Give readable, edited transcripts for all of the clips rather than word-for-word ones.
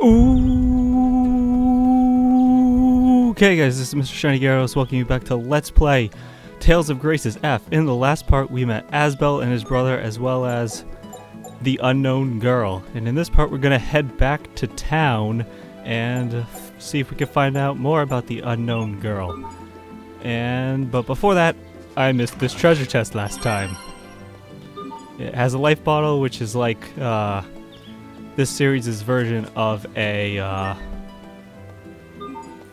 Ooh. Okay guys, this is Mr. Shiny Gyarados welcoming you back to Let's Play Tales of Graces F. In the last part we met Asbel and his brother as well as the unknown girl. And in this part we're going to head back to town and see if we can find out more about the unknown girl. But before that, I missed this treasure chest last time. It has a life bottle, which is like this series' version of a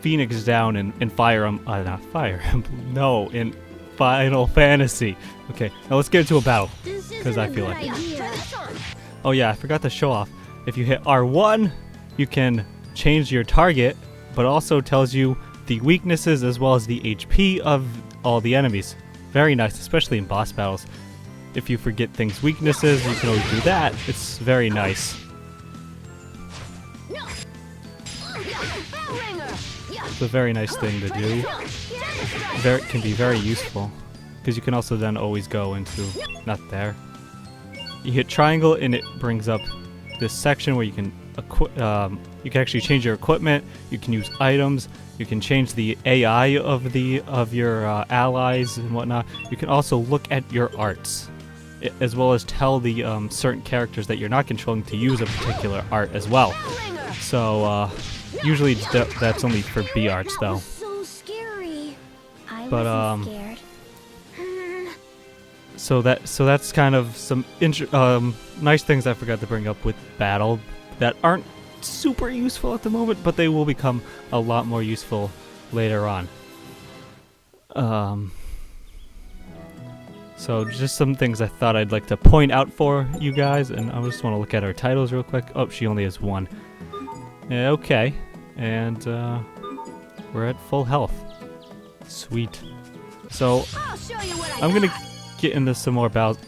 Phoenix Down in Fire not Fire Emblem, no, in Final Fantasy. Okay, now let's get into a battle, because I feel like it. Oh yeah, I forgot to show off. If you hit R1, you can change your target, but also tells you the weaknesses as well as the HP of all the enemies. Very nice, especially in boss battles. If you forget things' weaknesses, you can always do that. It's very nice. It's a very nice thing to do. It can be very useful, because you can also then always go into, not there. You hit triangle and it brings up this section where you can actually change your equipment. You can use items. You can change the AI of your allies and whatnot. You can also look at your arts, as well as tell the certain characters that you're not controlling to use a particular art as well. So usually that's only for B arts though. But so that's kind of some nice things I forgot to bring up with battle that aren't super useful at the moment, but they will become a lot more useful later on. So just some things I thought I'd like to point out for you guys, and I just want to look at our titles real quick. Oh, she only has one. Okay, and we're at full health. Sweet. So I'm gonna get into some more about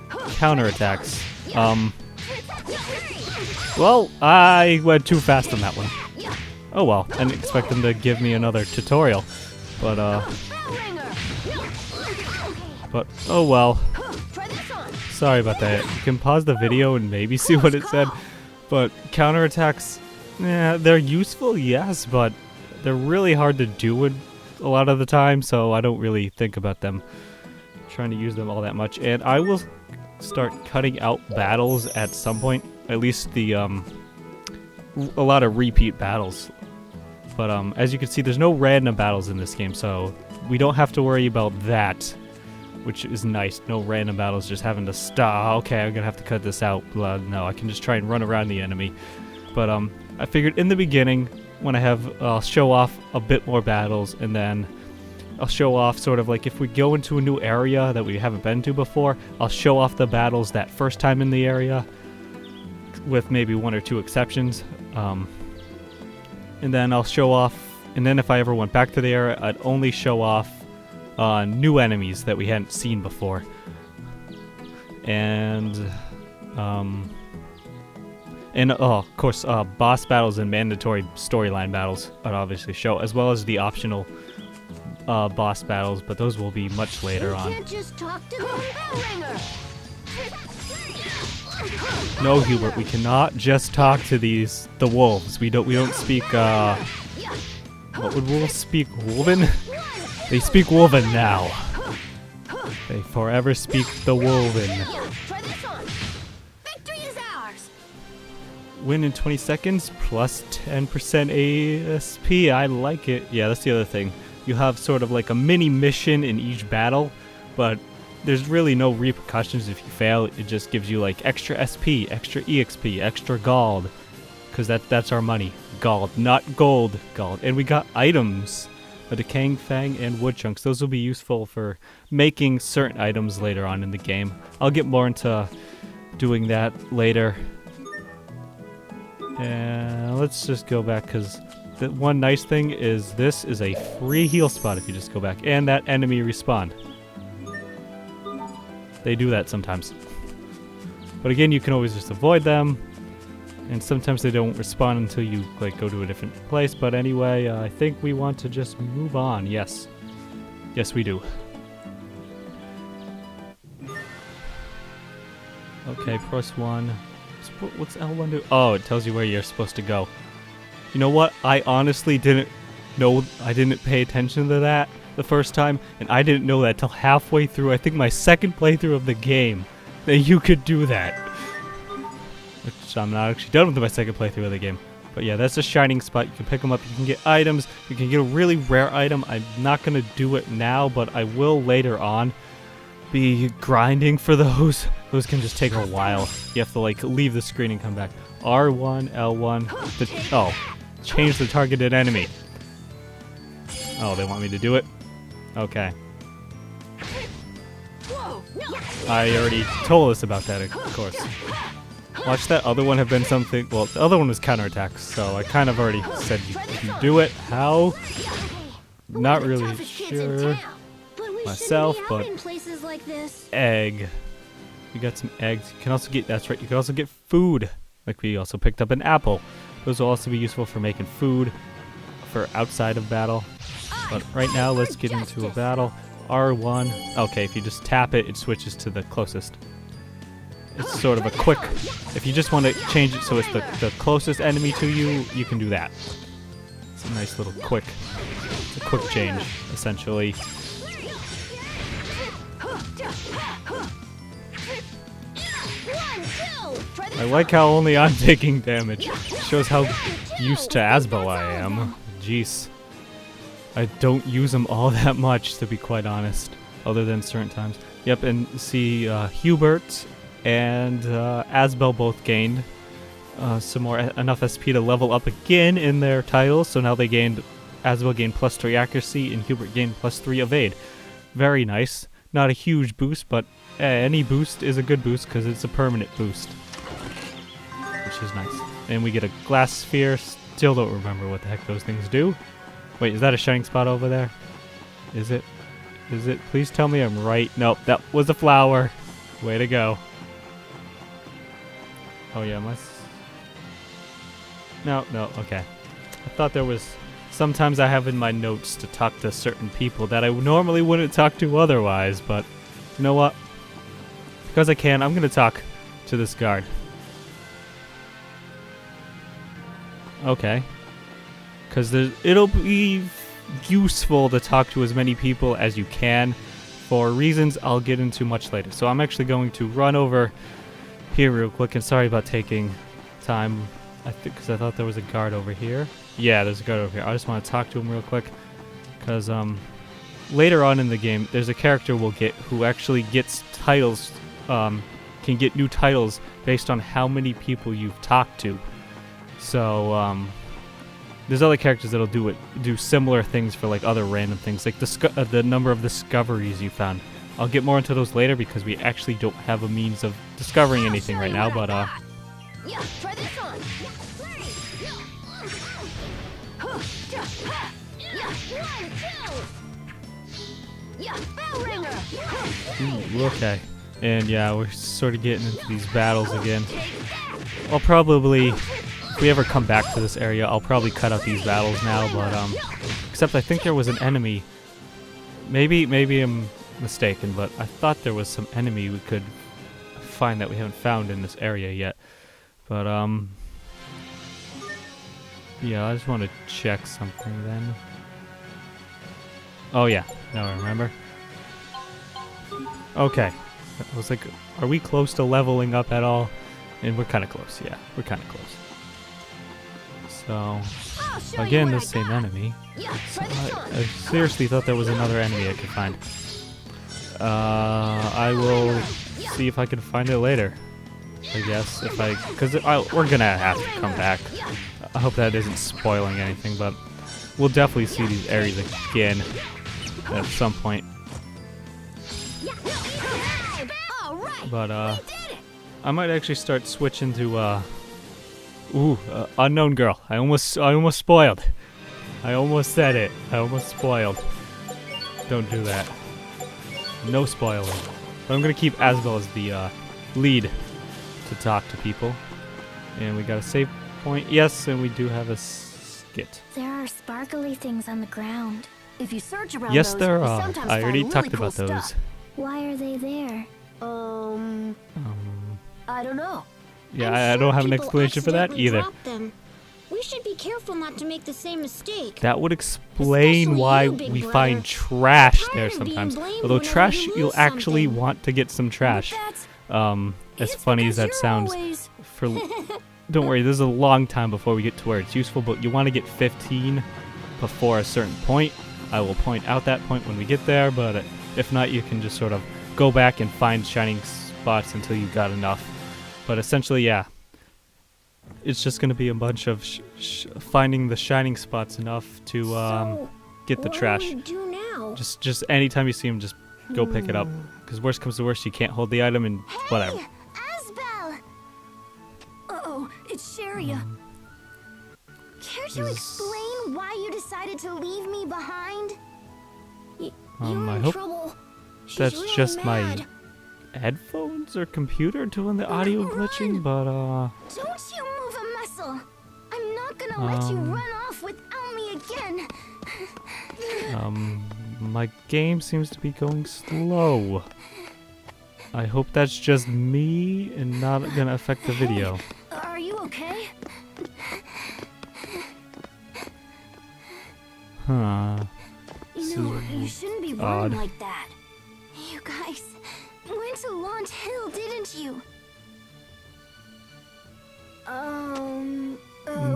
counterattacks. Well, I went too fast on that one. Oh well, I didn't expect them to give me another tutorial, but oh well. Sorry about that. You can pause the video and maybe see what it said, but counterattacks, yeah, they're useful, yes, but they're really hard to do a lot of the time, so I don't really think about them, trying to use them all that much. And I will start cutting out battles at some point, at least a lot of repeat battles. But as you can see, there's no random battles in this game, so we don't have to worry about that, which is nice. No random battles, just having to stop. Okay, I'm gonna have to cut this out. No, I can just try and run around the enemy. But I figured in the beginning, when I'll show off a bit more battles, and then I'll show off sort of like if we go into a new area that we haven't been to before, I'll show off the battles that first time in the area, with maybe one or two exceptions. And then I'll show off, and then if I ever went back to the area, I'd only show off new enemies that we hadn't seen before. And of course, boss battles and mandatory storyline battles I'd obviously show, as well as the optional boss battles, but those will be much later on. No, Hubert, we cannot just talk to the wolves. We don't speak what would wolves speak? Wolven? They speak Wolven now. They forever speak the Wolven. Win in 20 seconds, plus 10% ASP. I like it. Yeah, that's the other thing. You have sort of like a mini mission in each battle, but there's really no repercussions if you fail. It just gives you like extra SP, extra EXP, extra gold, because that's our money. Gold, not gold. Gold. And we got items, a decaying fang and wood chunks. Those will be useful for making certain items later on in the game. I'll get more into doing that later. And let's just go back, because the one nice thing is this is a free heal spot if you just go back, and that enemy respawn. They do that sometimes. But again, you can always just avoid them, and sometimes they don't respawn until you like go to a different place. But anyway, I think we want to just move on. Yes. Yes, we do. Okay, press 1. What's L1 do? Oh, it tells you where you're supposed to go. You know what? I honestly didn't know. I didn't pay attention to that the first time, and I didn't know that till halfway through. I think my second playthrough of the game that you could do that. Which I'm not actually done with my second playthrough of the game. But yeah, that's a shining spot. You can pick them up. You can get items. You can get a really rare item. I'm not going to do it now, but I will later on be grinding for those. Those can just take a while. You have to like leave the screen and come back. R1, L1. Oh, change the targeted enemy. Oh, they want me to do it? Okay. I already told us about that, of course. Watch that other one have been something. Well, the other one was counterattacks, so I kind of already said you can do it. How? Not really sure myself, but egg. We got some eggs. You can also get, that's right, you can also get food. Like we also picked up an apple. Those will also be useful for making food for outside of battle. But right now, let's get into a battle. R1. Okay, if you just tap it, it switches to the closest. It's sort of a quick, if you just want to change it so it's the closest enemy to you, you can do that. It's a nice little quick, it's a quick change, essentially. I like how only I'm taking damage. Shows how used to Asbo I am. Jeez. I don't use them all that much, to be quite honest, other than certain times. Yep, and see Hubert and Asbel both gained some more enough SP to level up again in their titles. So now they gained, Asbel gained +3 accuracy and Hubert gained +3 evade. Very nice. Not a huge boost, but any boost is a good boost because it's a permanent boost, which is nice. And we get a glass sphere. Still don't remember what the heck those things do. Wait, is that a shining spot over there? Is it? Is it? Please tell me I'm right. Nope, that was a flower. Way to go. Oh yeah, No, okay. I thought there was... Sometimes I have in my notes to talk to certain people that I normally wouldn't talk to otherwise, but you know what? Because I can, I'm going to talk to this guard. Okay. Because it'll be useful to talk to as many people as you can for reasons I'll get into much later. So I'm actually going to run over here real quick, and sorry about taking time. I think because I thought there was a guard over here. Yeah, there's a guard over here. I just want to talk to him real quick because later on in the game, there's a character we'll get who actually gets titles, can get new titles based on how many people you've talked to. So there's other characters that'll do similar things for like other random things, like the number of discoveries you found. I'll get more into those later because we actually don't have a means of discovering anything right now, but yeah, try this on. Ooh, okay. And yeah, we're sort of getting into these battles again. I'll probably, if we ever come back to this area, I'll probably cut out these battles now, but except I think there was an enemy. Maybe I'm mistaken, but I thought there was some enemy we could find that we haven't found in this area yet. But yeah, I just want to check something then. Oh yeah, now I remember. Okay, I was like, are we close to leveling up at all? And we're kind of close, yeah, we're kind of close. So, again, the same enemy. So I seriously thought there was another enemy I could find. I will see if I can find it later, I guess, because we're gonna have to come back. I hope that isn't spoiling anything, but we'll definitely see these areas again at some point. But I might actually start switching to unknown girl. I almost spoiled. I almost said it. I almost spoiled. Don't do that. No spoiling. But I'm gonna keep Asbel as the lead to talk to people. And we got a save point. Yes, and we do have a skit. There are sparkly things on the ground. If you search around yes, those, there are. I already talked about those. Why are they there? I don't know. Yeah, I'm I sure don't have an people explanation for that accidentally either. drop them. We should be careful not to make the same mistake. That would explain Especially why you, big we brother. find trash I'm there tired of being sometimes. blamed Although whenever trash, you you'll lose actually something. want to get some trash. As It's funny as because that you're sounds. always- Don't worry, this is a long time before we get to where it's useful, but you want to get 15 before a certain point. I will point out that point when we get there, but if not, you can just sort of go back and find shining spots until you got enough. But essentially, yeah, it's just going to be a bunch of finding the shining spots enough to So, get the what trash. do we do now? Just anytime you see him, just go pick it up. Because worst comes to worst, you can't hold the item and whatever. Hey, Asbel! Uh-oh, it's Sharia. Care to explain why you decided to leave me behind? You're I in hope trouble. She's that's really just mad. my headphones or computer doing the audio glitching, but Don't you move a muscle! I'm not gonna let you run off without me again! my game seems to be going slow. I hope that's just me and not gonna affect the video. Are you okay? Huh. You know, you shouldn't be odd. running like that. You guys went to Lhant Hill, didn't you?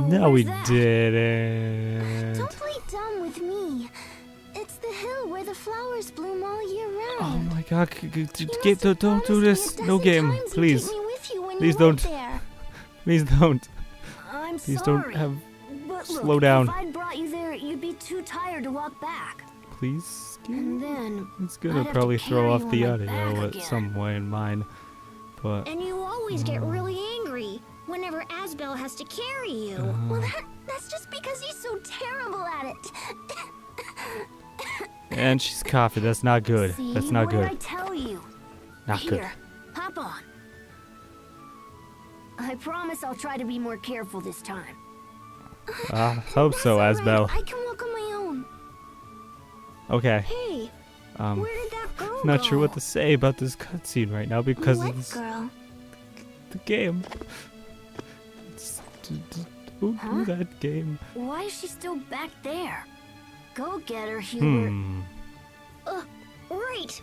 No, we where's that? didn't. Don't play dumb with me. It's the hill where the flowers bloom all year round. Oh my god, You must get, have don't do promised this. me a No dozen game, times you'd please. take me with you when Please you went don't. there. Please don't. I'm Please sorry. don't have. But slow look, down. If I'd brought you there, you'd be too tired to walk back. Please. And then It's I'd gonna have to probably throw carry off you the on my audio back at again. some way in mine. But And you always get really angry whenever Asbel has to carry you. Well, that's just because he's so terrible at it. and she's coughing. That's not good. See, That's not what did I good. tell you? Not good. Here, hop on. I promise I'll try to be more careful this time. I hope so, That's all Asbel. right. I can walk on my own. Okay. Hey, where did that girl Not go? sure what to say about this cutscene right now because What of this, girl? the game. Don't do that game. Why is she still back there? Go get her, Hubert. Right.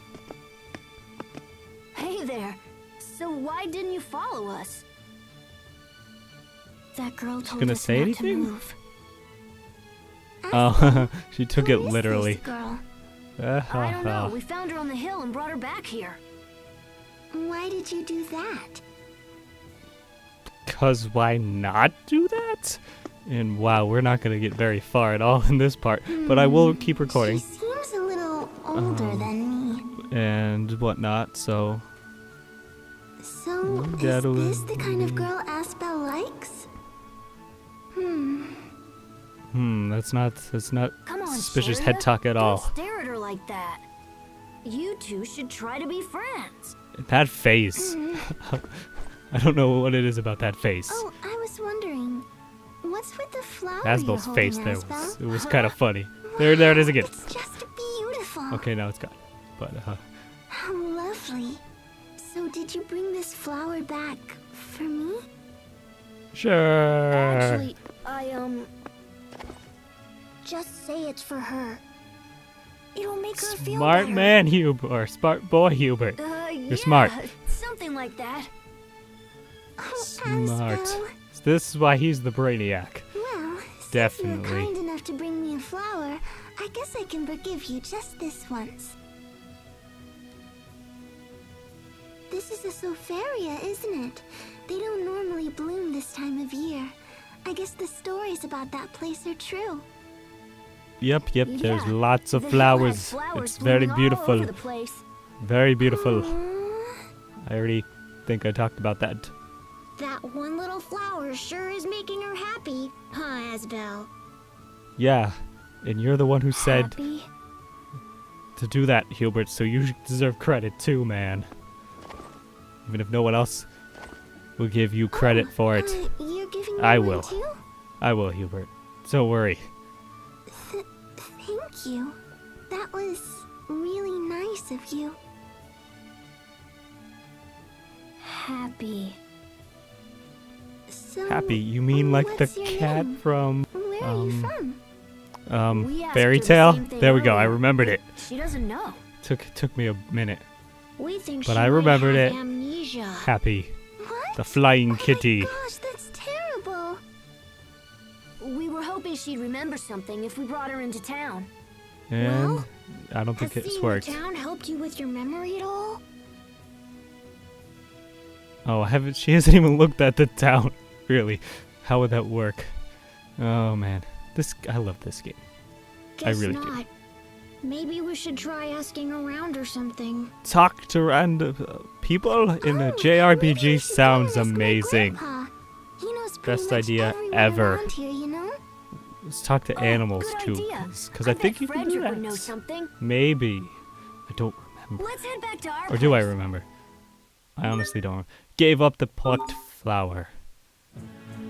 Hey there. So why didn't you follow us? That girl told gonna us say not anything? to move. Oh, she took Who it is literally. this girl? I don't know. We found her on the hill and brought her back here. Why did you do that? Cause why not do that? And wow, we're not gonna get very far at all in this part, but I will keep recording She seems a little older than me. and whatnot. So So, that is was this the kind of girl Asbel likes? that's not Come on, suspicious Sharia. head talk at Don't all. stare at her like that. You two should try to be friends. That face. I don't know what it is about that face. Oh, I was wondering, what's with the flower Asbel's you're face holding, there Asbel? it was kind of funny. There it is again. It's just beautiful. Okay, now it's gone. But How lovely. So did you bring this flower back for me? sure. Actually, Just say it's for her. it'll make her feel Smart better. man Hubert, or smart boy Hubert. You're smart. Something like that. Oh, Smart. Asbel. This is why he's the brainiac. Well, since Definitely. you were kind enough to bring me a flower, I guess I can forgive you just this once. This is a Sofaria, isn't it? They don't normally bloom this time of year. I guess the stories about that place are true. Yep, there's Yeah, lots of the hill had flowers. flowers It's very blooming all beautiful. over the place. Very beautiful. Aw. I already think I talked about that. That one little flower sure is making her happy, huh, Asbel? Yeah, and you're the one who said Happy? to do that, Hubert, so you deserve credit too, man. Even if no one else will give you credit for it. You're giving me I one will. too? I will, Hubert. Don't worry. Thank you. That was really nice of you. Happy. So, Happy, you mean like the what's your cat name? from Where are you from? We asked Fairy her the Tale? same thing There we go, I earlier. remembered it. She doesn't know. Took me a minute. We think But she I might remembered have it. amnesia. Happy, What? the flying Oh kitty. my gosh, that's terrible. We were hoping she'd remember something if we brought her into town. And Well, I don't think Has it's seeing worked. the town helped you with your memory at all? Oh, she hasn't even looked at the town. Really. How would that work? Oh man. I love this game. Guess really not. do. Maybe we should try asking around or something. Talk to random people in a Oh, JRPG maybe we should go sounds and ask my amazing. grandpa. He knows pretty Best much idea everyone ever. around here, you know? Let's talk to animals Good too. idea. Because I think you can do Frederick would know that. something. Maybe. I don't remember. Let's head back to our Or do I place. remember? I honestly don't. Gave up the plucked flower.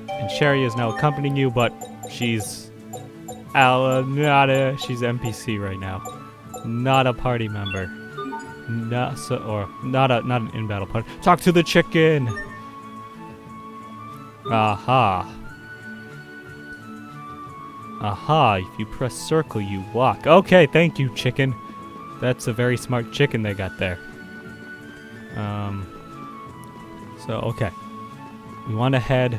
And Sherry is now accompanying you, but she's she's NPC right now. Not a party member. Not an in-battle party. Talk to the chicken. Aha. Aha, if you press circle, you walk. Okay, thank you, chicken. That's a very smart chicken they got there. Okay. We want to head...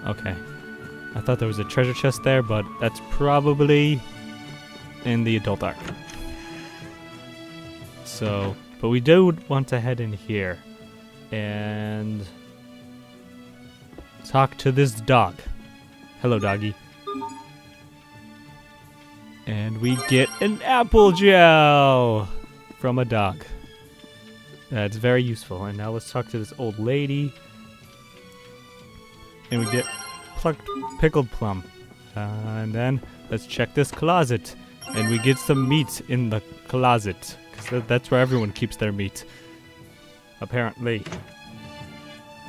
Okay. I thought there was a treasure chest there, but that's probably in the adult arc. So, but we do want to head in here and talk to this dog. Hello, doggy. And we get an apple gel from a dog. That's very useful. And now let's talk to this old lady. And we get plucked pickled plum. And then let's check this closet. And we get some meat in the closet. Because that's where everyone keeps their meat. Apparently.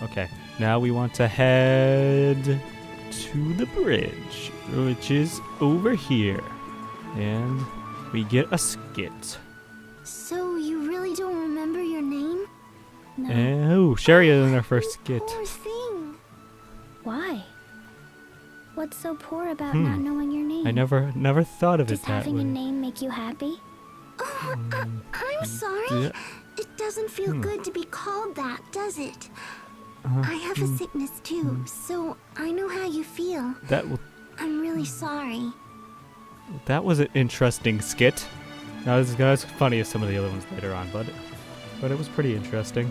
Okay. Now we want to head to the bridge. Which is over here. And we get a skit. So you really don't remember your name? No. Oh, Sherry is in her first skit. Poor thing. Why? What's so poor about not knowing your name? I never thought of Does it that having way. a name make you happy? Oh, I'm sorry. Yeah. It doesn't feel good to be called that, does it? I have a sickness too, so I know how you feel. I'm really sorry. That was an interesting skit. Not as funny as some of the other ones later on, but it was pretty interesting.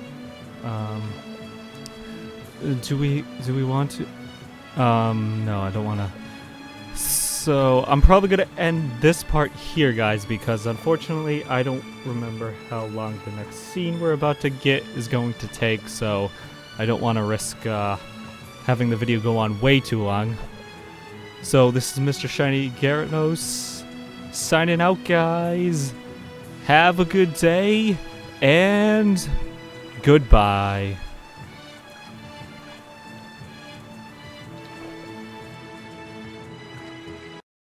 Do we want to? No, I don't want to. So I'm probably gonna end this part here, guys, because unfortunately I don't remember how long the next scene we're about to get is going to take. So I don't want to risk having the video go on way too long. So this is Mr. Shiny Gyarados signing out, guys. Have a good day and goodbye.